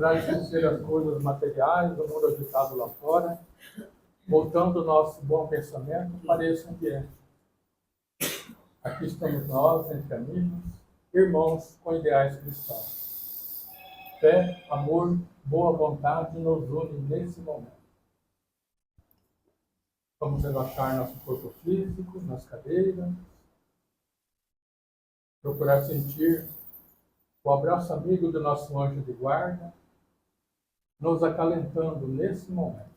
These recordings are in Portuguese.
para esquecer as coisas materiais, o mundo agitado lá fora, voltando o nosso bom pensamento para esse ambiente. Aqui estamos nós, entre amigos, irmãos com ideais cristãos. Fé, amor, boa vontade nos unem nesse momento. Vamos relaxar nosso corpo físico nas cadeiras, procurar sentir o abraço amigo do nosso anjo de guarda, nos acalentando nesse momento.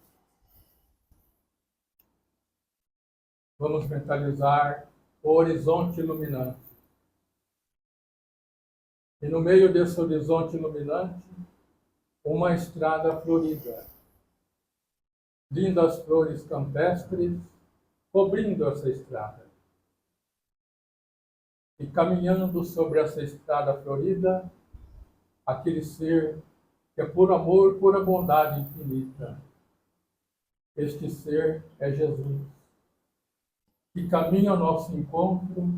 Vamos mentalizar o horizonte iluminante. E no meio desse horizonte iluminante, uma estrada florida. Lindas flores campestres cobrindo essa estrada. E caminhando sobre essa estrada florida, aquele ser que é por amor, pura bondade infinita. Este ser é Jesus, que caminha ao nosso encontro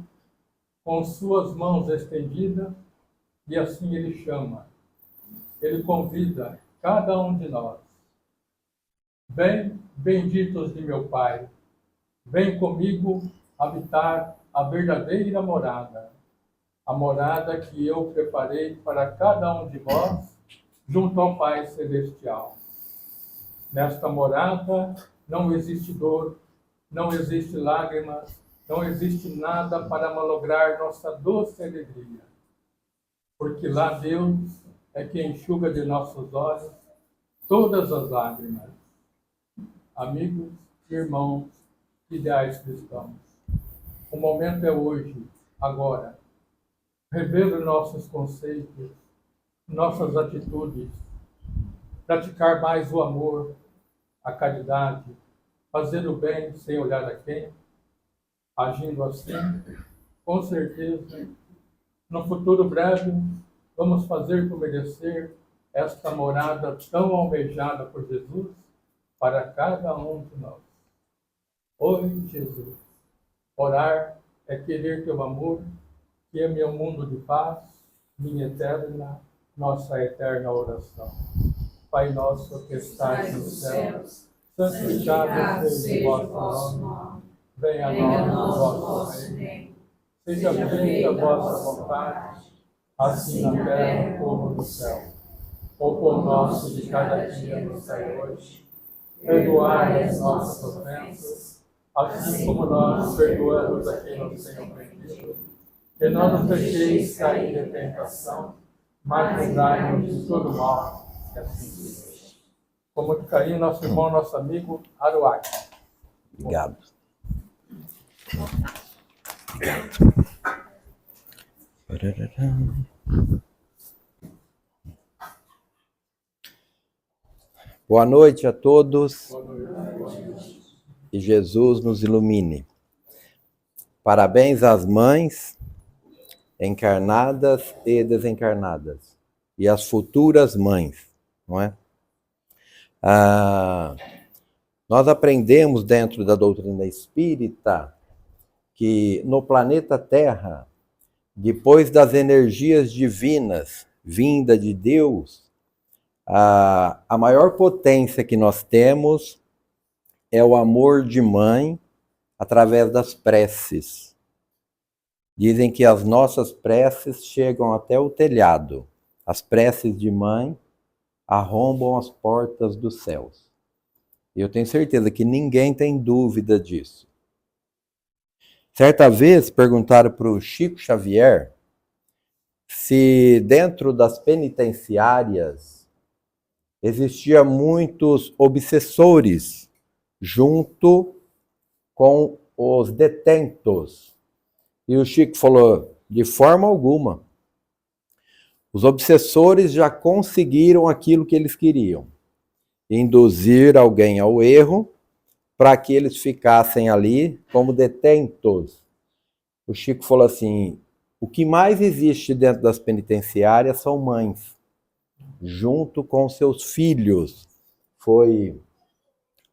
com suas mãos estendidas, e assim ele chama, ele convida cada um de nós. Vem, benditos de meu Pai, vem comigo habitar a verdadeira morada, a morada que eu preparei para cada um de vós, junto ao Pai Celestial. Nesta morada não existe dor, não existe lágrimas, não existe nada para malograr nossa doce alegria. Porque lá Deus é quem enxuga de nossos olhos todas as lágrimas. Amigos, irmãos, ideais cristãos, o momento é hoje, agora. Rever nossos conceitos, nossas atitudes, praticar mais o amor, a caridade, fazer o bem sem olhar a quem, agindo assim, com certeza, no futuro breve, vamos fazer por merecer esta morada tão almejada por Jesus para cada um de nós. Oi, Jesus, orar é querer teu amor, que é meu mundo de paz, minha eterna, nossa eterna oração. Pai nosso que estais nos céus, santificado seja o vosso nome. Venha a nós o vosso reino. Seja feita a vossa vontade, assim na terra como no céu. O pão nosso de cada dia nos dai hoje. Perdoai as nossas ofensas, assim como nós perdoamos a quem nos tem ofendido. Que não nos deixeis cair em tentação, mas livrai-nos de todo mal, que assim seja. Com muito carinho, nosso irmão, nosso amigo, Aruaki. Obrigado. Boa noite a todos. Que Jesus nos ilumine. Parabéns às mães encarnadas e desencarnadas e às futuras mães, não é? Nós aprendemos dentro da doutrina espírita que no planeta Terra, depois das energias divinas vinda de Deus, a maior potência que nós temos é o amor de mãe através das preces. Dizem que as nossas preces chegam até o telhado. As preces de mãe arrombam as portas dos céus. E eu tenho certeza que ninguém tem dúvida disso. Certa vez perguntaram para o Chico Xavier se dentro das penitenciárias existia muitos obsessores junto com os detentos. E o Chico falou, de forma alguma. Os obsessores já conseguiram aquilo que eles queriam. Induzir alguém ao erro para que eles ficassem ali como detentos. O Chico falou assim, o que mais existe dentro das penitenciárias são mães, junto com seus filhos. Foi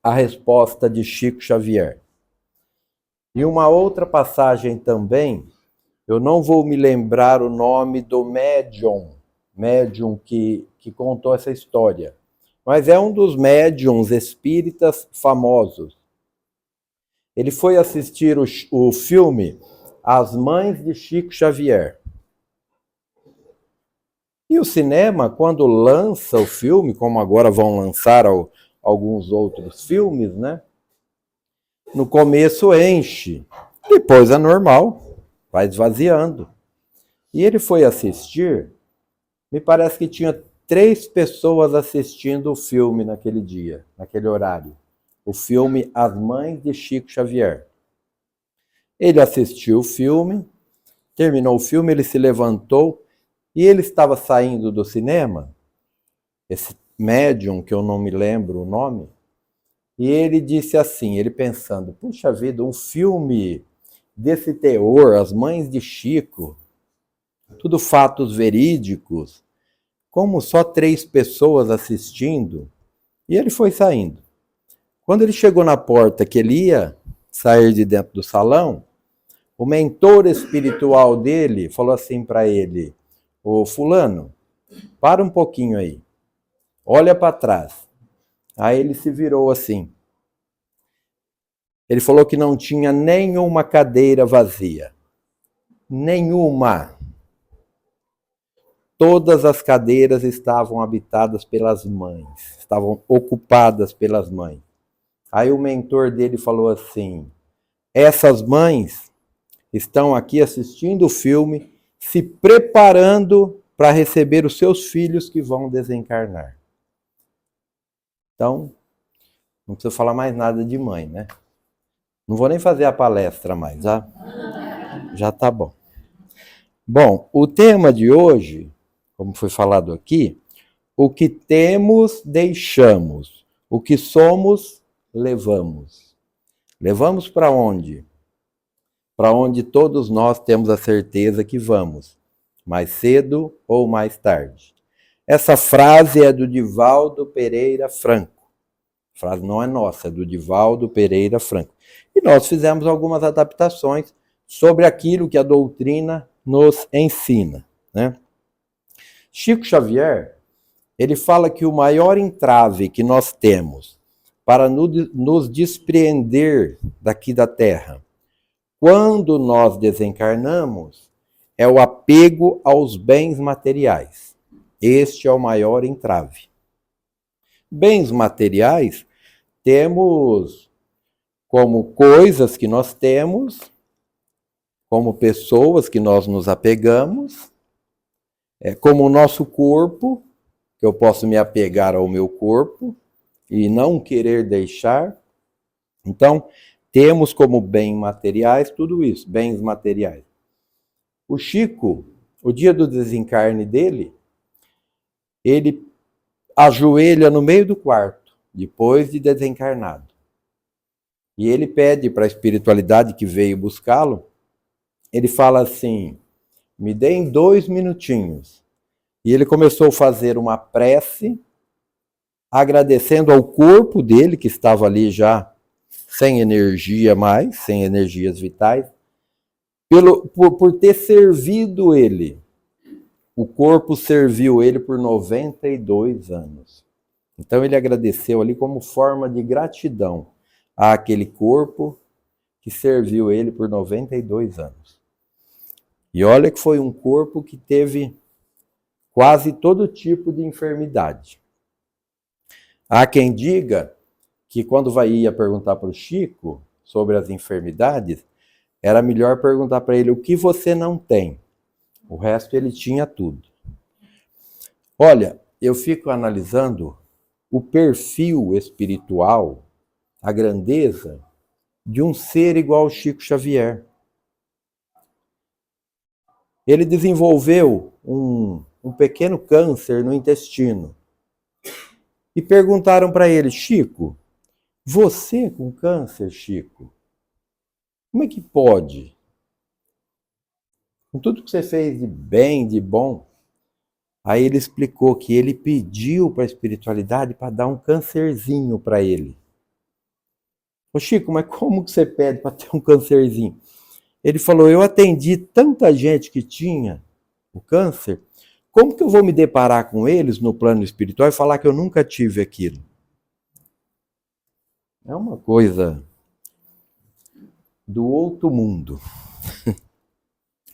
a resposta de Chico Xavier. E uma outra passagem também, eu não vou me lembrar o nome do médium médium que contou essa história, mas é um dos médiums espíritas famosos. Ele foi assistir o filme As Mães de Chico Xavier. E o cinema, quando lança o filme, como agora vão lançar alguns outros filmes, né? No começo enche, depois é normal, vai esvaziando. E ele foi assistir, me parece que tinha 3 pessoas assistindo o filme naquele dia, naquele horário. O filme As Mães de Chico Xavier. Ele assistiu o filme, terminou o filme, ele se levantou e ele estava saindo do cinema, esse médium, que eu não me lembro o nome, e ele disse assim, ele pensando, puxa vida, um filme desse teor, As Mães de Chico, tudo fatos verídicos, como só 3 pessoas assistindo, e ele foi saindo. Quando ele chegou na porta que ele ia sair de dentro do salão, o mentor espiritual dele falou assim para ele, ô fulano, para um pouquinho aí, olha para trás. Aí ele se virou assim. Ele falou que não tinha nenhuma cadeira vazia. Nenhuma. Todas as cadeiras estavam habitadas pelas mães, estavam ocupadas pelas mães. Aí o mentor dele falou assim, essas mães estão aqui assistindo o filme, se preparando para receber os seus filhos que vão desencarnar. Então, não preciso falar mais nada de mãe, né? Não vou nem fazer a palestra mais, já tá bom. Bom, o tema de hoje, como foi falado aqui, o que temos, deixamos. O que somos, levamos. Levamos para onde? Para onde todos nós temos a certeza que vamos, mais cedo ou mais tarde. Essa frase é do Divaldo Pereira Franco. A frase não é nossa, é do Divaldo Pereira Franco. E nós fizemos algumas adaptações sobre aquilo que a doutrina nos ensina, né? Chico Xavier, ele fala que o maior entrave que nós temos para nos despreender daqui da Terra, quando nós desencarnamos, é o apego aos bens materiais. Este é o maior entrave. Bens materiais temos como coisas que nós temos, como pessoas que nós nos apegamos, como o nosso corpo, que eu posso me apegar ao meu corpo e não querer deixar. Então, temos como bens materiais tudo isso, bens materiais. O Chico, o dia do desencarne dele, ele ajoelha no meio do quarto, depois de desencarnado. E ele pede para a espiritualidade que veio buscá-lo, ele fala assim, me deem 2 minutinhos. E ele começou a fazer uma prece, agradecendo ao corpo dele, que estava ali já sem energia mais, sem energias vitais, por ter servido ele. O corpo serviu ele por 92 anos. Então ele agradeceu ali como forma de gratidão àquele corpo que serviu ele por 92 anos. E olha que foi um corpo que teve quase todo tipo de enfermidade. Há quem diga que quando ia perguntar para o Chico sobre as enfermidades, era melhor perguntar para ele o que você não tem. O resto ele tinha tudo. Olha, eu fico analisando o perfil espiritual, a grandeza de um ser igual ao Chico Xavier. Ele desenvolveu um pequeno câncer no intestino. E perguntaram para ele, Chico, você com câncer, Chico? Como é que pode? Com tudo que você fez de bem, de bom. Aí ele explicou que ele pediu para a espiritualidade para dar um câncerzinho para ele. Ô Chico, mas como que você pede para ter um câncerzinho? Ele falou, eu atendi tanta gente que tinha o câncer, Como que eu vou me deparar com eles no plano espiritual e falar que eu nunca tive aquilo? É uma coisa do outro mundo.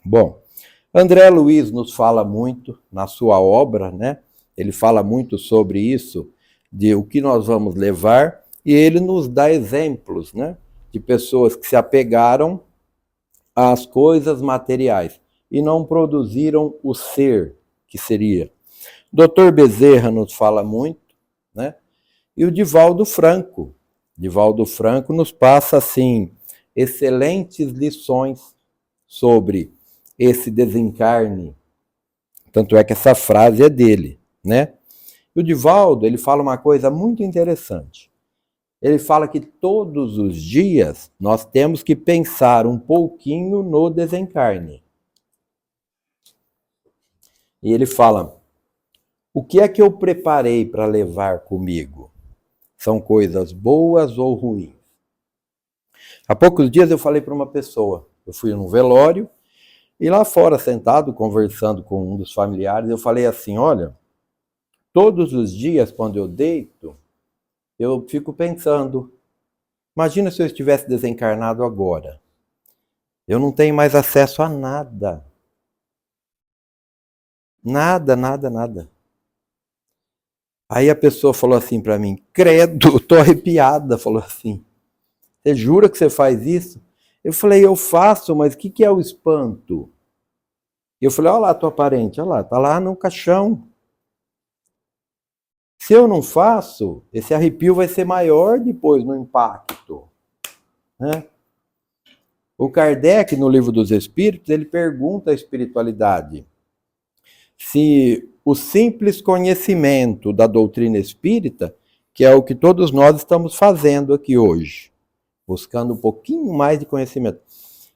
Bom, André Luiz nos fala muito na sua obra, né? Ele fala muito sobre isso, de o que nós vamos levar, e ele nos dá exemplos, né? De pessoas que se apegaram às coisas materiais e não produziram o ser que seria. Dr. Bezerra nos fala muito, né? E o Divaldo Franco. Divaldo Franco nos passa, assim, excelentes lições sobre esse desencarne. Tanto é que essa frase é dele, né? E o Divaldo, ele fala uma coisa muito interessante. Ele fala que todos os dias nós temos que pensar um pouquinho no desencarne. E ele fala, o que é que eu preparei para levar comigo? São coisas boas ou ruins? Há poucos dias eu falei para uma pessoa, eu fui num velório, e lá fora, sentado, conversando com um dos familiares, eu falei assim, olha, todos os dias, quando eu deito, eu fico pensando, imagina se eu estivesse desencarnado agora. Eu não tenho mais acesso a nada. Nada, nada, nada. Aí a pessoa falou assim para mim, credo, tô arrepiada, falou assim, você jura que você faz isso? Eu falei, eu faço, mas o que é o espanto? Eu falei, olha lá tua parente, olha lá, tá lá no caixão. Se eu não faço, esse arrepio vai ser maior depois no impacto, né? O Kardec, no Livro dos Espíritos, ele pergunta à espiritualidade se o simples conhecimento da doutrina espírita, que é o que todos nós estamos fazendo aqui hoje, buscando um pouquinho mais de conhecimento,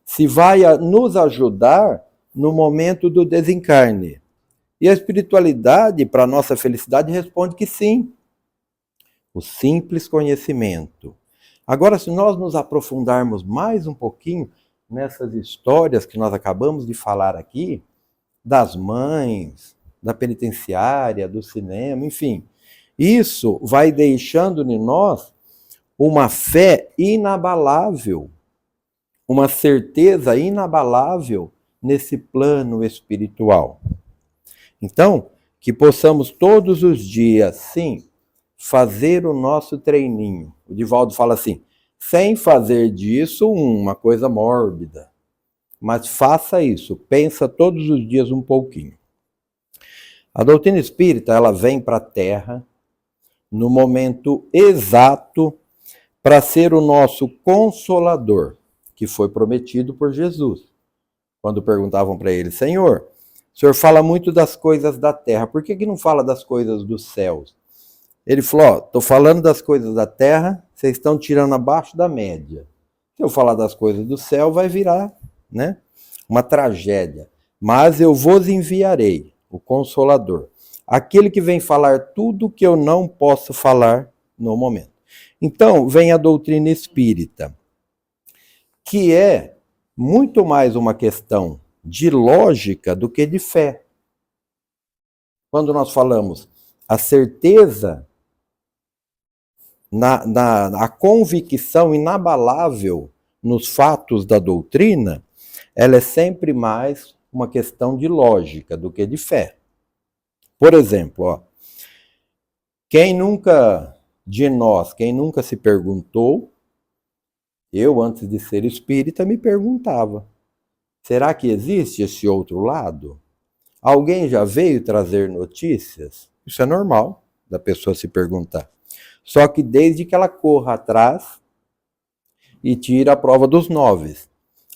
se vai nos ajudar no momento do desencarne. E a espiritualidade, para a nossa felicidade, responde que sim. O simples conhecimento. Agora, se nós nos aprofundarmos mais um pouquinho nessas histórias que nós acabamos de falar aqui, das mães, da penitenciária, do cinema, enfim, isso vai deixando em nós uma fé inabalável, uma certeza inabalável nesse plano espiritual. Então, que possamos todos os dias, sim, fazer o nosso treininho. O Divaldo fala assim, sem fazer disso uma coisa mórbida, mas faça isso, pensa todos os dias um pouquinho. A doutrina espírita, ela vem para a Terra no momento exato para ser o nosso consolador, que foi prometido por Jesus. Quando perguntavam para ele, Senhor, o Senhor fala muito das coisas da terra, por que não fala das coisas dos céus? Ele falou, estou falando das coisas da terra, vocês estão tirando abaixo da média. Se eu falar das coisas do céu, vai virar, né, uma tragédia. Mas eu vos enviarei, o Consolador, aquele que vem falar tudo que eu não posso falar no momento. Então, vem a doutrina espírita, que é muito mais uma questão de lógica do que de fé. Quando nós falamos a certeza, a convicção inabalável nos fatos da doutrina, ela é sempre mais uma questão de lógica do que de fé. Por exemplo, ó, quem nunca se perguntou, eu antes de ser espírita me perguntava, será que existe esse outro lado? Alguém já veio trazer notícias? Isso é normal da pessoa se perguntar. Só que desde que ela corra atrás e tira a prova dos 9.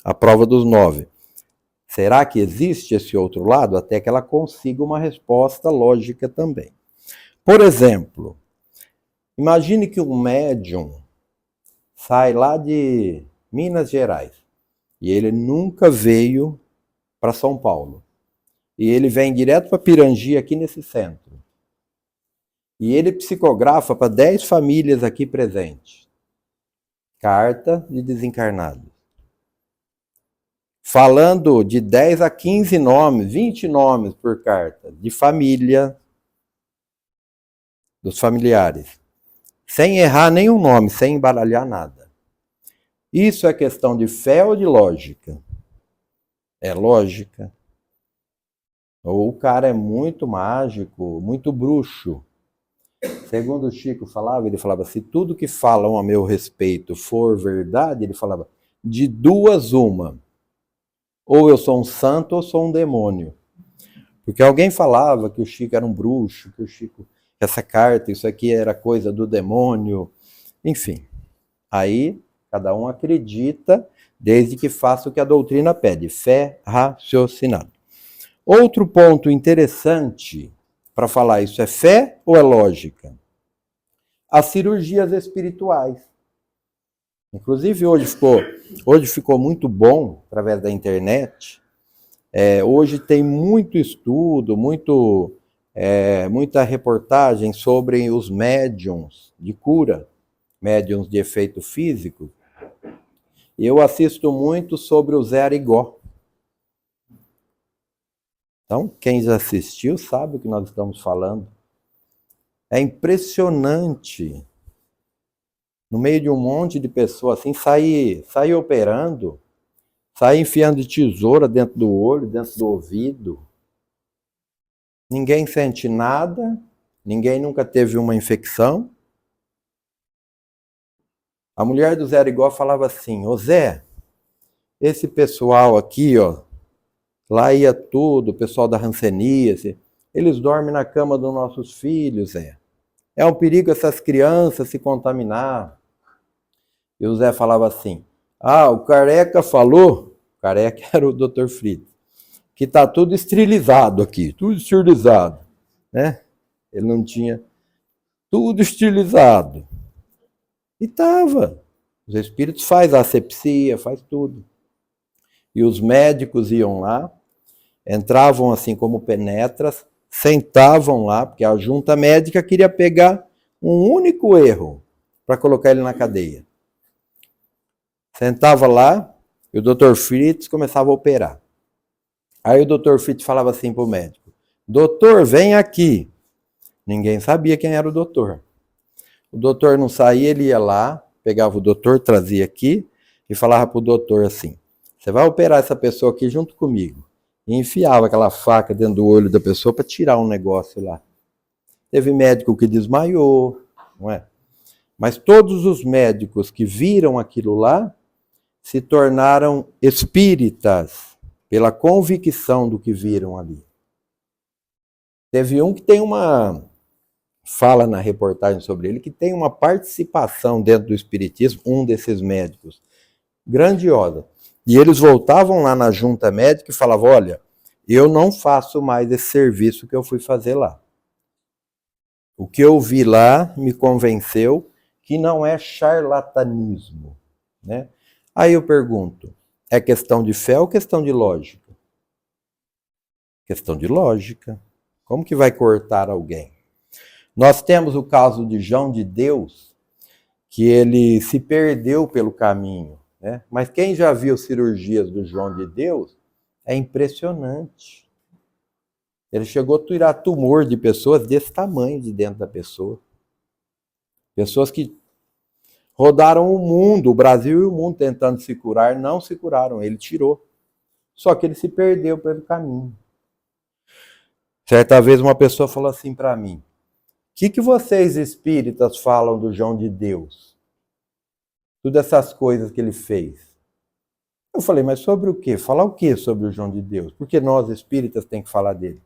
A prova dos 9. Será que existe esse outro lado? Até que ela consiga uma resposta lógica também. Por exemplo, imagine que um médium sai lá de Minas Gerais e ele nunca veio para São Paulo. E ele vem direto para Pirangi, aqui nesse centro. E ele psicografa para 10 famílias aqui presentes. Carta de desencarnados. falando de 10 a 15 nomes, 20 nomes por carta, de família, dos familiares, sem errar nenhum nome, sem embaralhar nada. Isso é questão de fé ou de lógica? É lógica. Ou o cara é muito mágico, muito bruxo. Segundo o Chico falava, ele falava, se tudo que falam a meu respeito for verdade, ele falava, de duas uma, ou eu sou um santo ou sou um demônio. Porque alguém falava que o Chico era um bruxo, que o Chico, essa carta, isso aqui era coisa do demônio, enfim. Aí, cada um acredita, desde que faça o que a doutrina pede, fé raciocinada. Outro ponto interessante para falar isso, é fé ou é lógica? As cirurgias espirituais. Inclusive, hoje ficou muito bom, através da internet. Hoje tem muito estudo, muita reportagem sobre os médiums de cura, médiums de efeito físico. Eu assisto muito sobre o Zé Arigó. Então, quem já assistiu sabe o que nós estamos falando. É impressionante. No meio de um monte de pessoas, assim, sair operando, sair enfiando tesoura dentro do olho, dentro do ouvido. Ninguém sente nada, ninguém nunca teve uma infecção. A mulher do Zé Arigó falava assim, ô Zé, esse pessoal aqui, ó, lá ia tudo, o pessoal da hanseníase, eles dormem na cama dos nossos filhos, Zé. É um perigo essas crianças se contaminar. E o Zé falava assim, o Careca falou, o Careca era o Dr. Fritz, que tá tudo esterilizado aqui, tudo esterilizado, né? Ele não tinha tudo esterilizado. E tava. Os espíritos fazem asepsia, faz tudo. E os médicos iam lá, entravam assim como penetras, sentavam lá, porque a junta médica queria pegar um único erro para colocar ele na cadeia. Sentava lá e o Dr. Fritz começava a operar. Aí o Dr. Fritz falava assim para o médico, doutor, vem aqui. Ninguém sabia quem era o doutor. O doutor não saía, ele ia lá, pegava o doutor, trazia aqui e falava para o doutor assim, você vai operar essa pessoa aqui junto comigo. E enfiava aquela faca dentro do olho da pessoa para tirar um negócio lá. Teve médico que desmaiou, não é? Mas todos os médicos que viram aquilo lá se tornaram espíritas pela convicção do que viram ali. Teve um que tem fala na reportagem sobre ele, que tem uma participação dentro do espiritismo, um desses médicos, grandiosa. E eles voltavam lá na junta médica e falavam, olha, eu não faço mais esse serviço que eu fui fazer lá. O que eu vi lá me convenceu que não é charlatanismo, né? Aí eu pergunto, é questão de fé ou questão de lógica? Questão de lógica. Como que vai cortar alguém? Nós temos o caso de João de Deus, que ele se perdeu pelo caminho, né? Mas quem já viu cirurgias do João de Deus, é impressionante. Ele chegou a tirar tumor de pessoas desse tamanho de dentro da pessoa. Pessoas que rodaram o mundo, o Brasil e o mundo tentando se curar, não se curaram, ele tirou. Só que ele se perdeu pelo caminho. Certa vez uma pessoa falou assim para mim, o que vocês espíritas falam do João de Deus? Todas essas coisas que ele fez. Eu falei, mas sobre o quê? Falar o quê sobre o João de Deus? Porque nós espíritas tem que falar dele.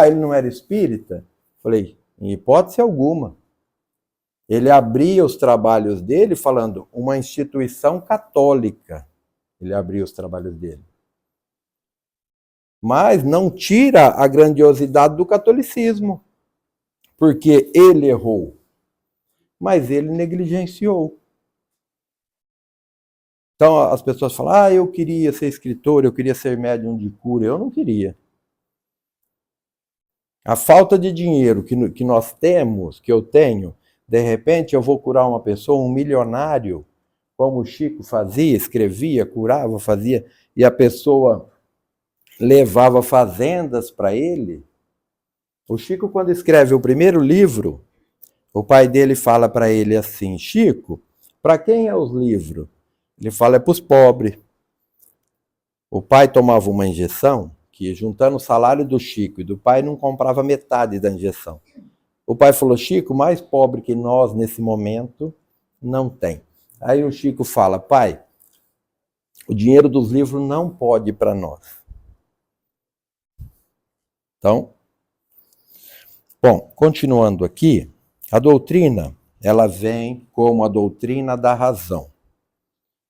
Ele não era espírita? Falei, em hipótese alguma. Ele abria os trabalhos dele falando uma instituição católica. Ele abria os trabalhos dele. Mas não tira a grandiosidade do catolicismo. Porque ele errou. Mas ele negligenciou. Então as pessoas falam, eu queria ser escritor, eu queria ser médium de cura. Eu não queria. A falta de dinheiro que nós temos, que eu tenho, de repente eu vou curar uma pessoa, um milionário, como o Chico fazia, escrevia, curava, fazia, e a pessoa levava fazendas para ele. O Chico, quando escreve o primeiro livro, o pai dele fala para ele assim: Chico, para quem é os livros? Ele fala: é para os pobres. O pai tomava uma injeção que, juntando o salário do Chico e do pai, não comprava metade da injeção. O pai falou: Chico, mais pobre que nós nesse momento não tem. Aí o Chico fala: pai, o dinheiro dos livros não pode ir para nós. Então, bom, continuando aqui, a doutrina, ela vem como a doutrina da razão.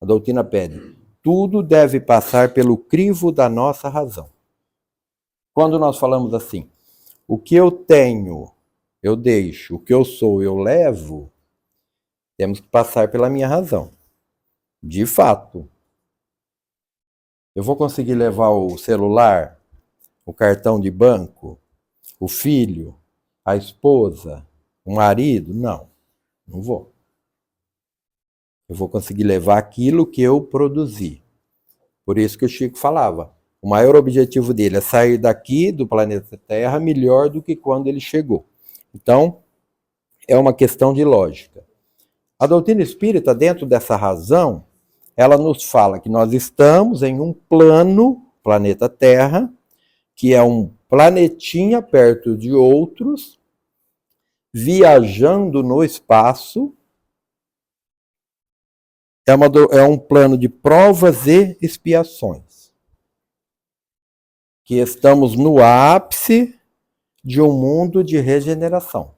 A doutrina pede: tudo deve passar pelo crivo da nossa razão. Quando nós falamos assim, o que eu tenho, eu deixo, o que eu sou, eu levo, temos que passar pela minha razão. De fato. Eu vou conseguir levar o celular, o cartão de banco, o filho, a esposa, o marido? Não, não vou. Eu vou conseguir levar aquilo que eu produzi. Por isso que o Chico falava, o maior objetivo dele é sair daqui do planeta Terra melhor do que quando ele chegou. Então, é uma questão de lógica. A doutrina espírita, dentro dessa razão, ela nos fala que nós estamos em um plano, planeta Terra, que é um planetinha perto de outros, viajando no espaço. É um plano de provas e expiações. Que estamos no ápice de um mundo de regeneração.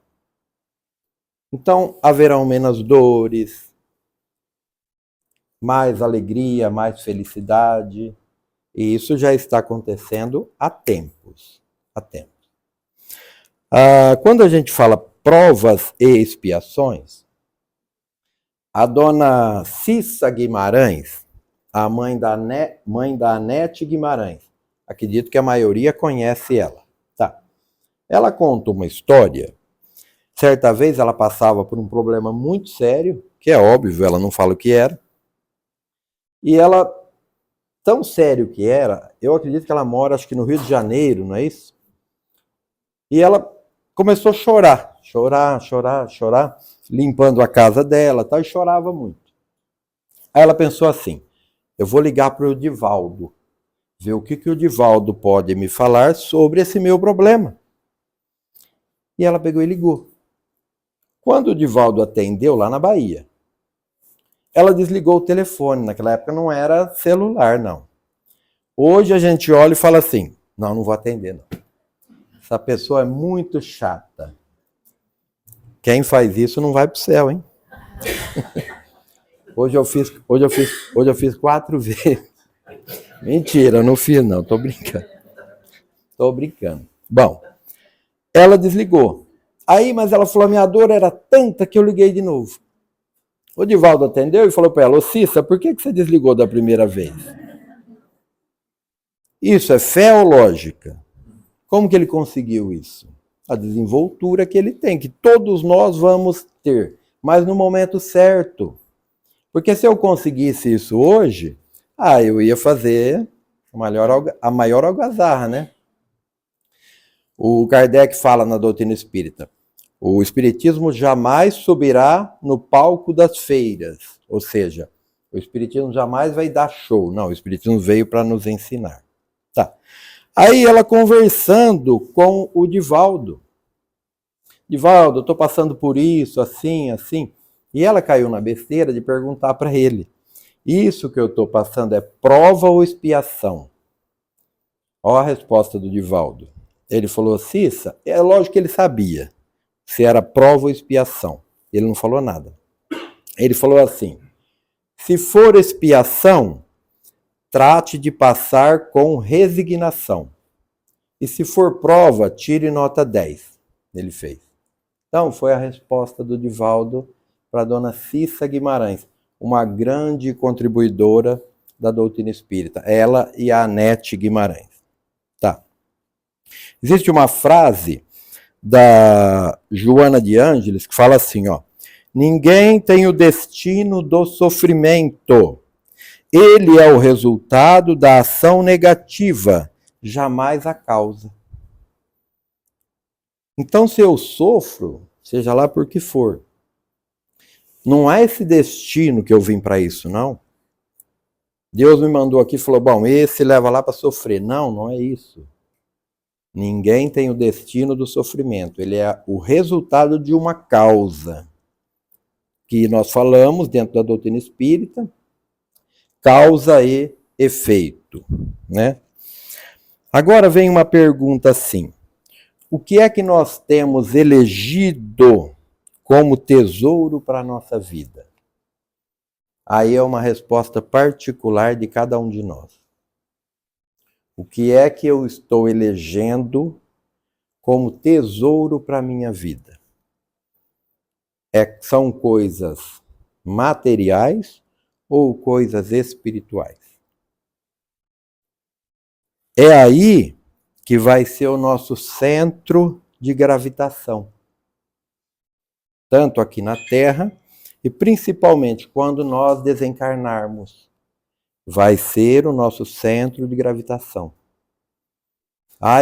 Então, haverão menos dores, mais alegria, mais felicidade. E isso já está acontecendo há tempos. Há tempos. Quando a gente fala provas e expiações, a dona Cissa Guimarães, a mãe da Anete Guimarães, acredito que a maioria conhece ela. Tá. Ela conta uma história. Certa vez ela passava por um problema muito sério, que é óbvio, ela não fala o que era. E ela, tão sério que era, eu acredito que ela mora, acho que no Rio de Janeiro, não é isso? E ela começou a chorar, limpando a casa dela, tal, e chorava muito. Aí ela pensou assim, eu vou ligar para o Divaldo, ver o que o Divaldo pode me falar sobre esse meu problema. E ela pegou e ligou. Quando o Divaldo atendeu lá na Bahia, ela desligou o telefone. Naquela época não era celular, não. Hoje a gente olha e fala assim, não vou atender, não. Essa pessoa é muito chata. Quem faz isso não vai para o céu, hein? Hoje eu fiz 4 vezes. Mentira, não fiz não, tô brincando. Bom, ela desligou. Aí, mas ela falou, minha dor era tanta que eu liguei de novo. O Divaldo atendeu e falou para ela, ô Cissa, por que você desligou da primeira vez? Isso é fé ou lógica? Como que ele conseguiu isso? A desenvoltura que ele tem, que todos nós vamos ter, mas no momento certo. Porque se eu conseguisse isso hoje, eu ia fazer a maior algazarra, né? O Kardec fala na doutrina espírita, o espiritismo jamais subirá no palco das feiras, ou seja, o espiritismo jamais vai dar show, não, o espiritismo veio para nos ensinar. Tá. Aí ela conversando com o Divaldo, eu estou passando por isso, assim, e ela caiu na besteira de perguntar para ele, isso que eu estou passando é prova ou expiação? Olha a resposta do Divaldo. Ele falou, Cissa, é lógico que ele sabia se era prova ou expiação. Ele não falou nada. Ele falou assim, se for expiação, trate de passar com resignação. E se for prova, tire nota 10. Ele fez. Então, foi a resposta do Divaldo para a dona Cissa Guimarães, uma grande contribuidora da doutrina espírita. Ela e a Anete Guimarães. Tá. Existe uma frase da Joana de Ângeles que fala assim, ó, Ninguém tem o destino do sofrimento. Ele é o resultado da ação negativa, jamais a causa. Então, se eu sofro, seja lá por que for, não é esse destino que eu vim para isso, não. Deus me mandou aqui e falou, bom, esse leva lá para sofrer. Não, não é isso. Ninguém tem o destino do sofrimento. Ele é o resultado de uma causa. Que nós falamos dentro da doutrina espírita, causa e efeito, né? Agora vem uma pergunta assim, o que é que nós temos elegido como tesouro para a nossa vida? Aí é uma resposta particular de cada um de nós. O que é que eu estou elegendo como tesouro para a minha vida? São coisas materiais ou coisas espirituais? É aí que vai ser o nosso centro de gravitação. Tanto aqui na Terra, e principalmente quando nós desencarnarmos, vai ser o nosso centro de gravitação.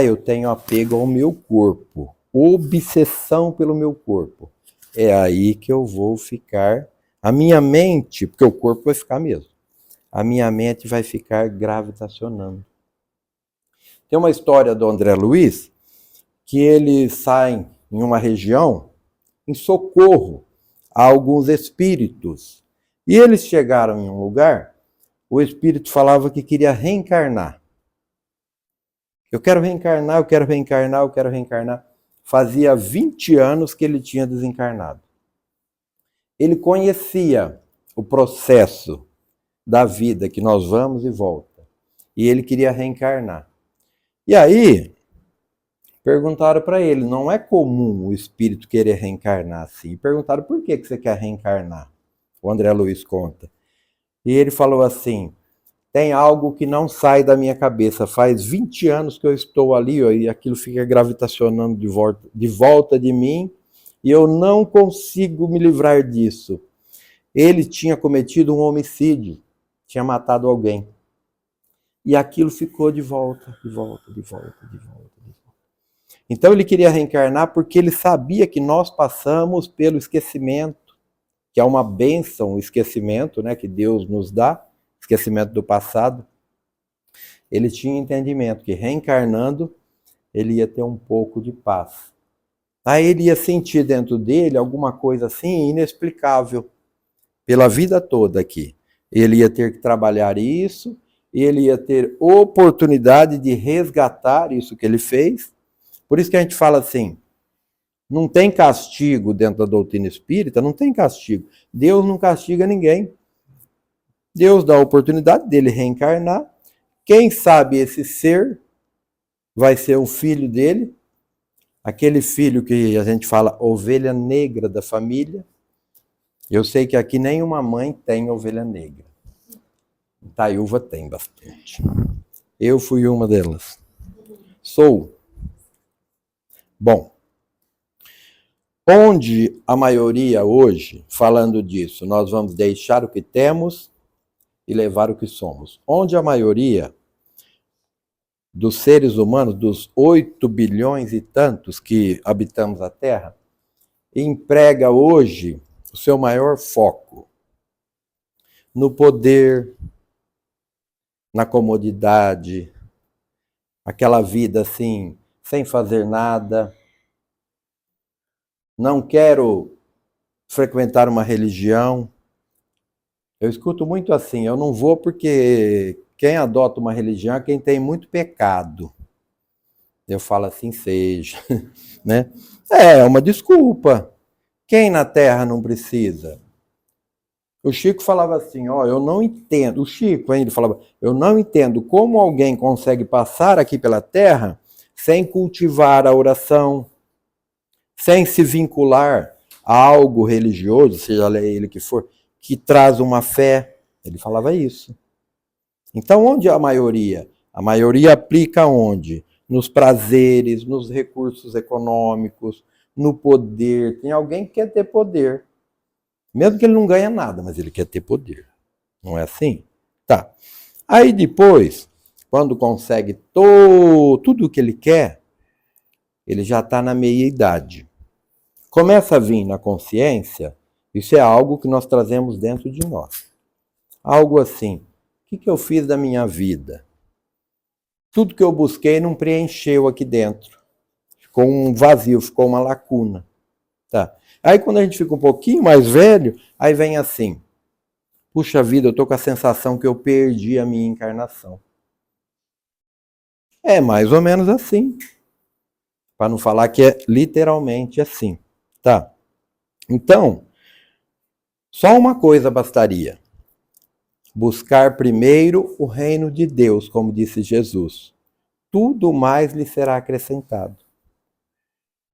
Eu tenho apego ao meu corpo, obsessão pelo meu corpo. É aí que eu vou ficar, a minha mente, porque o corpo vai ficar mesmo, a minha mente vai ficar gravitacionando. Tem uma história do André Luiz, que eles saem em uma região em socorro a alguns espíritos. E eles chegaram em um lugar, o espírito falava que queria reencarnar. Eu quero reencarnar, eu quero reencarnar, eu quero reencarnar. Fazia 20 anos que ele tinha desencarnado. Ele conhecia o processo da vida, que nós vamos e volta. E ele queria reencarnar. E aí, perguntaram para ele, não é comum o espírito querer reencarnar assim. E perguntaram, por que você quer reencarnar? O André Luiz conta. E ele falou assim, tem algo que não sai da minha cabeça. Faz 20 anos que eu estou ali, e aquilo fica gravitacionando de volta de mim, e eu não consigo me livrar disso. Ele tinha cometido um homicídio, tinha matado alguém. E aquilo ficou de volta, de volta, de volta, de volta, de volta. Então ele queria reencarnar porque ele sabia que nós passamos pelo esquecimento, que é uma bênção, o esquecimento, né, que Deus nos dá, esquecimento do passado. Ele tinha entendimento que reencarnando, ele ia ter um pouco de paz. Aí ele ia sentir dentro dele alguma coisa assim inexplicável, pela vida toda aqui. Ele ia ter que trabalhar isso, e ele ia ter oportunidade de resgatar isso que ele fez. Por isso que a gente fala assim, não tem castigo dentro da doutrina espírita, não tem castigo. Deus não castiga ninguém. Deus dá a oportunidade dele reencarnar. Quem sabe esse ser vai ser um filho dele, aquele filho que a gente fala ovelha negra da família. Eu sei que aqui nenhuma mãe tem ovelha negra. Itaiúva tem bastante. Eu fui uma delas. Sou. Bom, onde a maioria hoje, falando disso, nós vamos deixar o que temos e levar o que somos. Onde a maioria dos seres humanos, dos 8 bilhões e tantos que habitamos a Terra, emprega hoje o seu maior foco no poder, na comodidade, aquela vida assim, sem fazer nada. Não quero frequentar uma religião. Eu escuto muito assim, eu não vou porque quem adota uma religião é quem tem muito pecado. Eu falo assim, seja, né? É uma desculpa. Quem na Terra não precisa? O Chico falava assim, eu não entendo, o Chico, ele falava, eu não entendo como alguém consegue passar aqui pela Terra sem cultivar a oração, sem se vincular a algo religioso, seja ele que for, que traz uma fé. Ele falava isso. Então, onde a maioria? A maioria aplica onde? Nos prazeres, nos recursos econômicos, no poder. Tem alguém que quer ter poder. Mesmo que ele não ganha nada, mas ele quer ter poder. Não é assim? Tá. Aí depois, quando consegue tudo o que ele quer, ele já está na meia-idade. Começa a vir na consciência, isso é algo que nós trazemos dentro de nós. Algo assim, o que eu fiz da minha vida? Tudo que eu busquei não preencheu aqui dentro. Ficou um vazio, ficou uma lacuna. Tá. Aí quando a gente fica um pouquinho mais velho, aí vem assim, puxa vida, eu tô com a sensação que eu perdi a minha encarnação. É mais ou menos assim. Para não falar que é literalmente assim. Tá. Então, só uma coisa bastaria. Buscar primeiro o reino de Deus, como disse Jesus. Tudo mais lhe será acrescentado.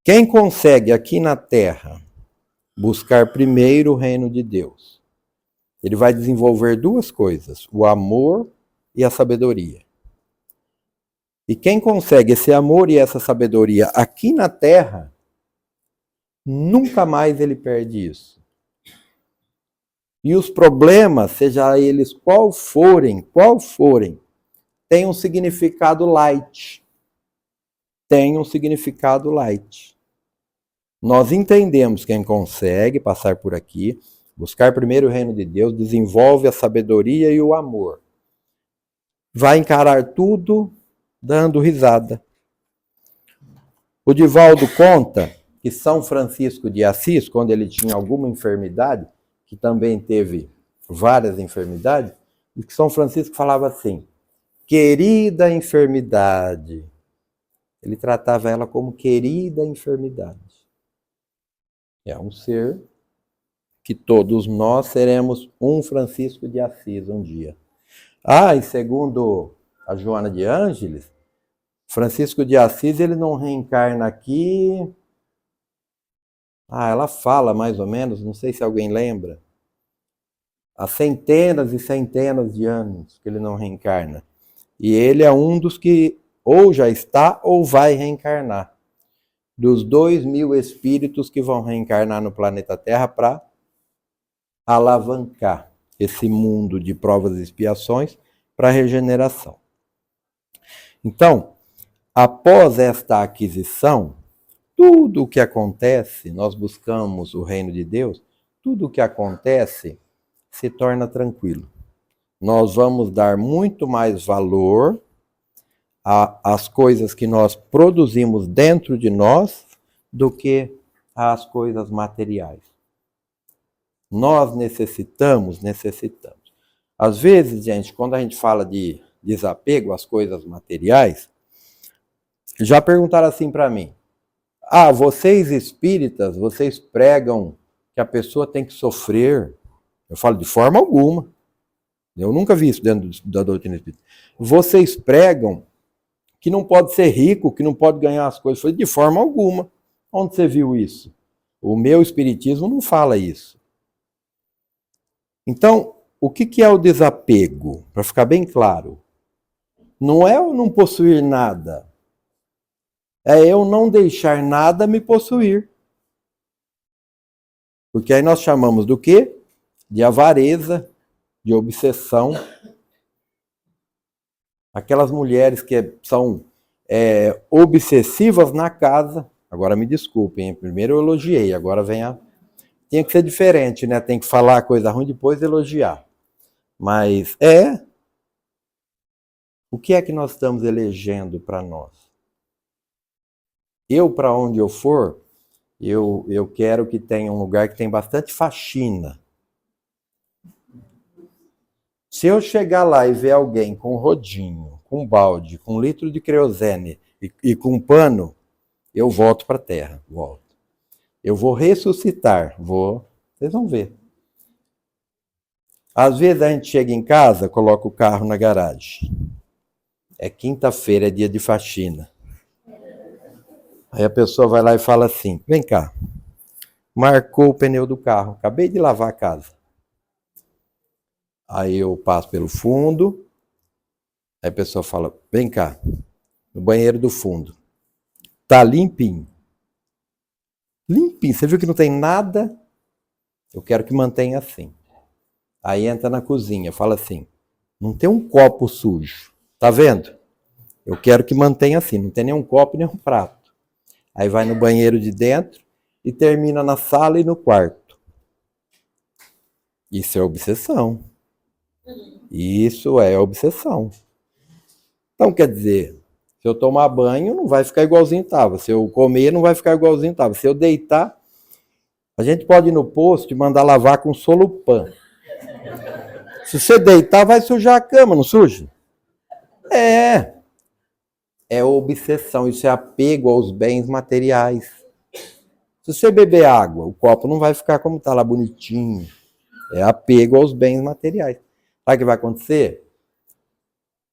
Quem consegue aqui na Terra buscar primeiro o reino de Deus, ele vai desenvolver duas coisas, o amor e a sabedoria. E quem consegue esse amor e essa sabedoria aqui na Terra, nunca mais ele perde isso. E os problemas, seja eles qual forem, tem um significado light. Tem um significado light. Nós entendemos quem consegue passar por aqui, buscar primeiro o reino de Deus, desenvolve a sabedoria e o amor. Vai encarar tudo dando risada. O Divaldo conta que São Francisco de Assis, quando ele tinha alguma enfermidade, que também teve várias enfermidades, e que São Francisco falava assim, querida enfermidade. Ele tratava ela como querida enfermidade. É um ser que todos nós seremos um Francisco de Assis um dia. E segundo a Joana de Ângeles, Francisco de Assis ele não reencarna aqui. Ela fala mais ou menos, não sei se alguém lembra, há centenas e centenas de anos que ele não reencarna. E ele é um dos que ou já está ou vai reencarnar. Dos 2.000 espíritos que vão reencarnar no planeta Terra para alavancar esse mundo de provas e expiações para a regeneração. Então, após esta aquisição, tudo o que acontece, nós buscamos o reino de Deus, tudo o que acontece se torna tranquilo. Nós vamos dar muito mais valor às coisas que nós produzimos dentro de nós do que às coisas materiais. Nós necessitamos. Às vezes, gente, quando a gente fala de desapego às coisas materiais, já perguntaram assim para mim, vocês espíritas, vocês pregam que a pessoa tem que sofrer? Eu falo, de forma alguma. Eu nunca vi isso dentro da doutrina espírita. Vocês pregam que não pode ser rico, que não pode ganhar as coisas. Eu falei, de forma alguma. Onde você viu isso? O meu espiritismo não fala isso. Então, o que é o desapego? Para ficar bem claro. Não é eu não possuir nada. É eu não deixar nada me possuir. Porque aí nós chamamos do quê? De avareza, de obsessão. Aquelas mulheres que são obsessivas na casa. Agora me desculpem, hein? Primeiro eu elogiei, agora vem a... Tinha que ser diferente, né? Tem que falar a coisa ruim, depois elogiar. Mas o que é que nós estamos elegendo para nós? Eu, para onde eu for, eu quero que tenha um lugar que tem bastante faxina. Se eu chegar lá e ver alguém com rodinho, com balde, com litro de querosene e com pano, eu volto para a terra, volto. Eu vou ressuscitar, vocês vão ver. Às vezes a gente chega em casa, coloca o carro na garagem. É quinta-feira, é dia de faxina. Aí a pessoa vai lá e fala assim, vem cá, marcou o pneu do carro, acabei de lavar a casa. Aí eu passo pelo fundo, aí a pessoa fala, vem cá, no banheiro do fundo, tá limpinho. Limpinho, você viu que não tem nada? Eu quero que mantenha assim. Aí entra na cozinha, fala assim, não tem um copo sujo, tá vendo? Eu quero que mantenha assim, não tem nenhum copo, nem um prato. Aí vai no banheiro de dentro e termina na sala e no quarto. Isso é obsessão. Isso é obsessão. Então, quer dizer, se eu tomar banho, não vai ficar igualzinho estava. Se eu comer, não vai ficar igualzinho estava. Se eu deitar, a gente pode ir no posto e mandar lavar com Solupan. Se você deitar, vai sujar a cama, não suja? É obsessão, isso é apego aos bens materiais. Se você beber água, o copo não vai ficar como está lá, bonitinho. É apego aos bens materiais. Sabe o que vai acontecer?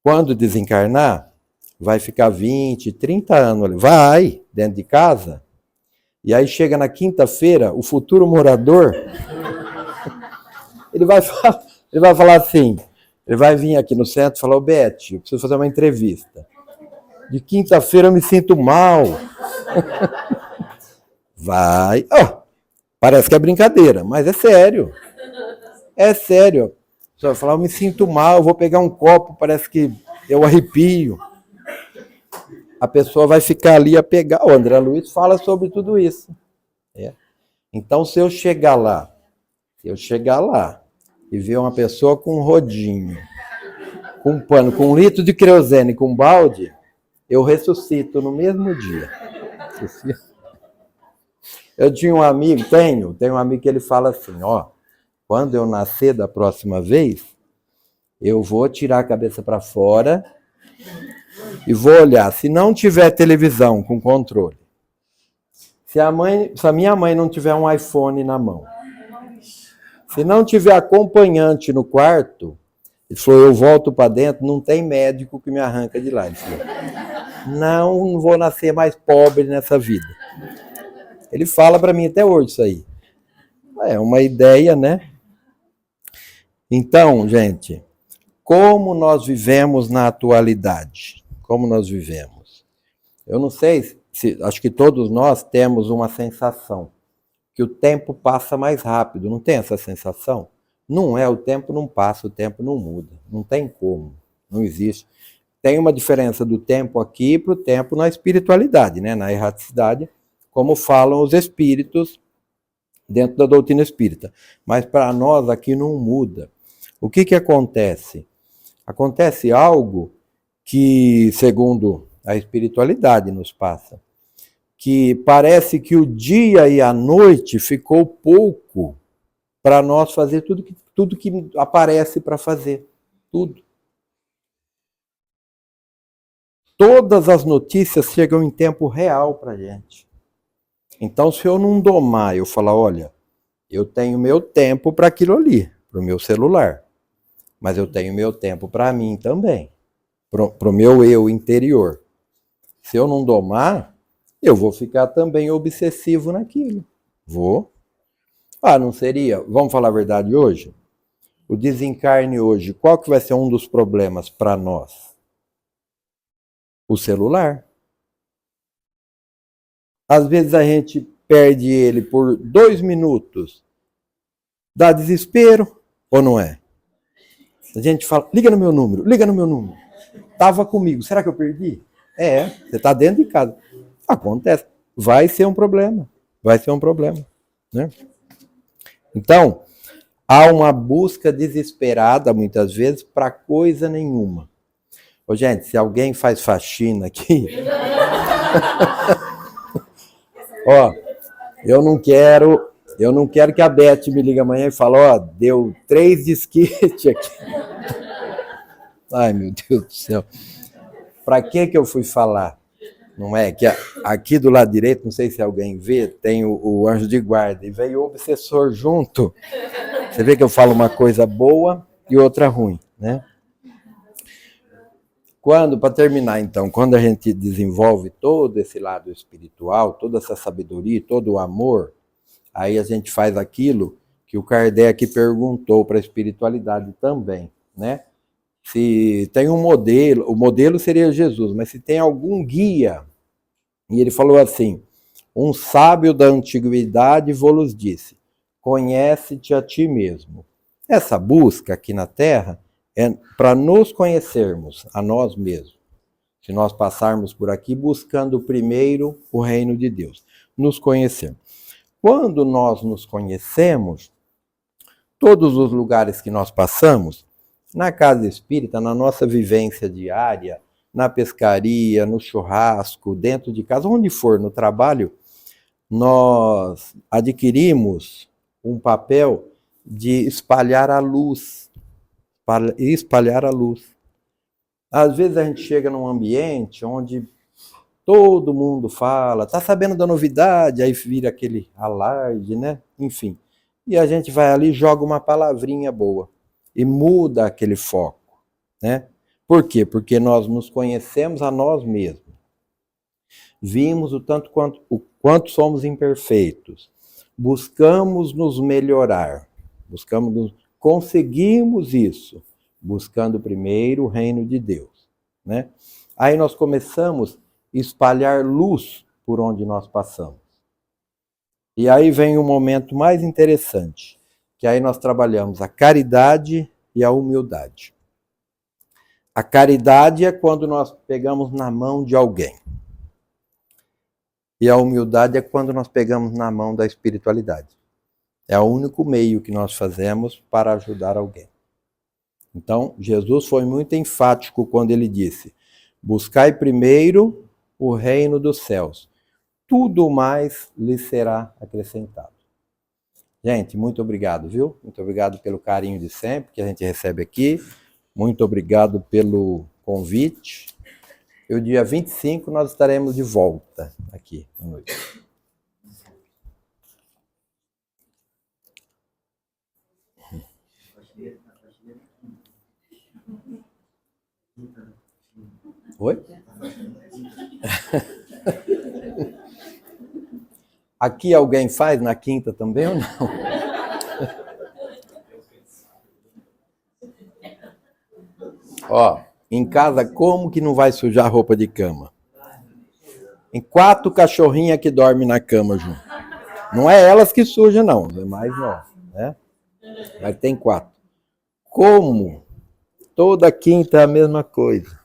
Quando desencarnar, vai ficar 20, 30 anos ali. Vai, dentro de casa. E aí chega na quinta-feira, o futuro morador, ele vai falar assim, ele vai vir aqui no centro e falar, ô Beth, eu preciso fazer uma entrevista. De quinta-feira eu me sinto mal. Vai. Oh, parece que é brincadeira, mas é sério. É sério. Você vai falar, eu me sinto mal, eu vou pegar um copo, parece que eu arrepio. A pessoa vai ficar ali a pegar. O André Luiz fala sobre tudo isso. Então, se eu chegar lá e ver uma pessoa com um rodinho, com um pano, com 1 litro de querosene, com um balde, eu ressuscito no mesmo dia. Eu tinha um amigo, tenho um amigo que ele fala assim, ó, quando eu nascer da próxima vez, eu vou tirar a cabeça para fora e vou olhar. Se não tiver televisão com controle, se a minha mãe não tiver um iPhone na mão, se não tiver acompanhante no quarto, ele falou, eu volto para dentro, não tem médico que me arranca de lá. Ele falou, não vou nascer mais pobre nessa vida. Ele fala para mim até hoje isso aí. É uma ideia, né? Então, gente, como nós vivemos na atualidade? Como nós vivemos? Eu não sei, acho que todos nós temos uma sensação que o tempo passa mais rápido. Não tem essa sensação? Não é, o tempo não passa, o tempo não muda. Não tem como, não existe. Tem uma diferença do tempo aqui para o tempo na espiritualidade, né? Na erraticidade, como falam os espíritos dentro da doutrina espírita. Mas para nós aqui não muda. O que acontece? Acontece algo que, segundo a espiritualidade nos passa, que parece que o dia e a noite ficou pouco para nós fazer tudo que aparece para fazer. Tudo. Todas as notícias chegam em tempo real para a gente. Então, se eu não domar, eu falar, olha, eu tenho meu tempo para aquilo ali, para o meu celular. Mas eu tenho meu tempo para mim também, para o meu eu interior. Se eu não domar, eu vou ficar também obsessivo naquilo. Vou. Não seria? Vamos falar a verdade hoje? O desencarne hoje, qual que vai ser um dos problemas para nós? O celular. Às vezes a gente perde ele por 2 minutos. Dá desespero ou não é? A gente fala, liga no meu número. Tava comigo, será que eu perdi? Você está dentro de casa. Acontece. Vai ser um problema. Né? Então, há uma busca desesperada, muitas vezes, para coisa nenhuma. Ô, gente, se alguém faz faxina aqui... Ó, eu não quero que a Beth me ligue amanhã e fale, deu 3 disquetes aqui. Ai, meu Deus do céu. Para que eu fui falar? Não é? Que aqui do lado direito, não sei se alguém vê, tem o anjo de guarda. E veio o obsessor junto. Você vê que eu falo uma coisa boa e outra ruim, né? Para terminar, então, quando a gente desenvolve todo esse lado espiritual, toda essa sabedoria, todo o amor, aí a gente faz aquilo que o Kardec perguntou para a espiritualidade também, né? Se tem um modelo, o modelo seria Jesus, mas se tem algum guia, e ele falou assim, um sábio da antiguidade vos disse, conhece-te a ti mesmo. Essa busca aqui na Terra é para nos conhecermos a nós mesmos. Se nós passarmos por aqui buscando primeiro o reino de Deus, nos conhecermos. Quando nós nos conhecemos, todos os lugares que nós passamos, na casa espírita, na nossa vivência diária, na pescaria, no churrasco, dentro de casa, onde for, no trabalho, nós adquirimos um papel de espalhar a luz. Espalhar a luz. Às vezes a gente chega num ambiente onde todo mundo fala, tá sabendo da novidade, aí vira aquele alarde, né? Enfim. E a gente vai ali e joga uma palavrinha boa e muda aquele foco, né? Por quê? Porque nós nos conhecemos a nós mesmos. Vimos o quanto somos imperfeitos. Buscamos nos melhorar. Conseguimos isso, buscando primeiro o reino de Deus, né? Aí nós começamos a espalhar luz por onde nós passamos. E aí vem o momento mais interessante, que aí nós trabalhamos a caridade e a humildade. A caridade é quando nós pegamos na mão de alguém. E a humildade é quando nós pegamos na mão da espiritualidade. É o único meio que nós fazemos para ajudar alguém. Então, Jesus foi muito enfático quando ele disse: buscai primeiro o reino dos céus. Tudo mais lhe será acrescentado. Gente, muito obrigado, viu? Muito obrigado pelo carinho de sempre que a gente recebe aqui. Muito obrigado pelo convite. E o dia 25 nós estaremos de volta aqui à noite. Oi? Aqui alguém faz na quinta também ou não? Ó, em casa, como que não vai sujar a roupa de cama? Em 4 cachorrinhas que dormem na cama junto. Não é elas que sujam, não. É mais nós, né? Mas tem 4. Como? Toda quinta é a mesma coisa.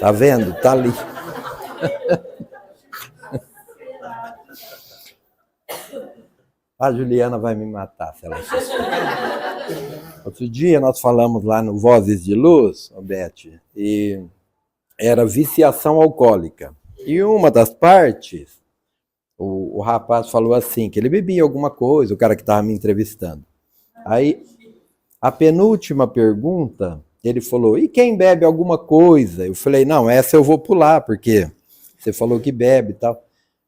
Tá vendo? Tá ali. A Juliana vai me matar se ela assistir. Outro dia nós falamos lá no Vozes de Luz, Beth, e era viciação alcoólica. E uma das partes, o rapaz falou assim, que ele bebia alguma coisa, o cara que estava me entrevistando. Aí, a penúltima pergunta, ele falou, e quem bebe alguma coisa? Eu falei, não, essa eu vou pular, porque você falou que bebe e tal.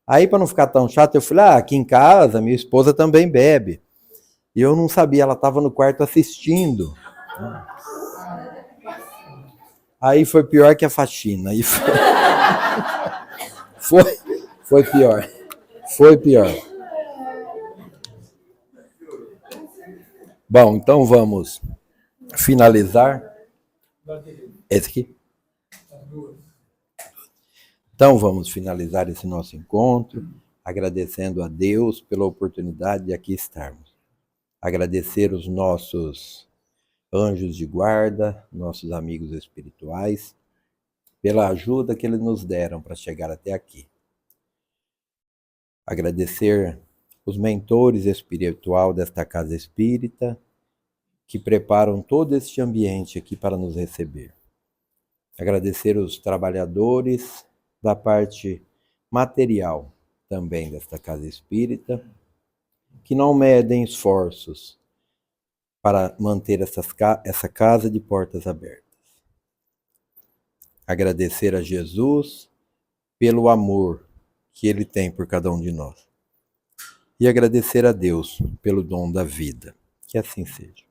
Aí, para não ficar tão chato, eu falei, aqui em casa, minha esposa também bebe. E eu não sabia, ela estava no quarto assistindo. Aí foi pior que a faxina. Aí foi pior. Foi pior. Bom, então vamos finalizar. Esse aqui? Então vamos finalizar esse nosso encontro, agradecendo a Deus pela oportunidade de aqui estarmos. Agradecer os nossos anjos de guarda, nossos amigos espirituais, pela ajuda que eles nos deram para chegar até aqui. Agradecer os mentores espiritual desta casa espírita, que preparam todo este ambiente aqui para nos receber. Agradecer os trabalhadores da parte material também desta casa espírita, que não medem esforços para manter essa casa de portas abertas. Agradecer a Jesus pelo amor que Ele tem por cada um de nós. E agradecer a Deus pelo dom da vida. Que assim seja.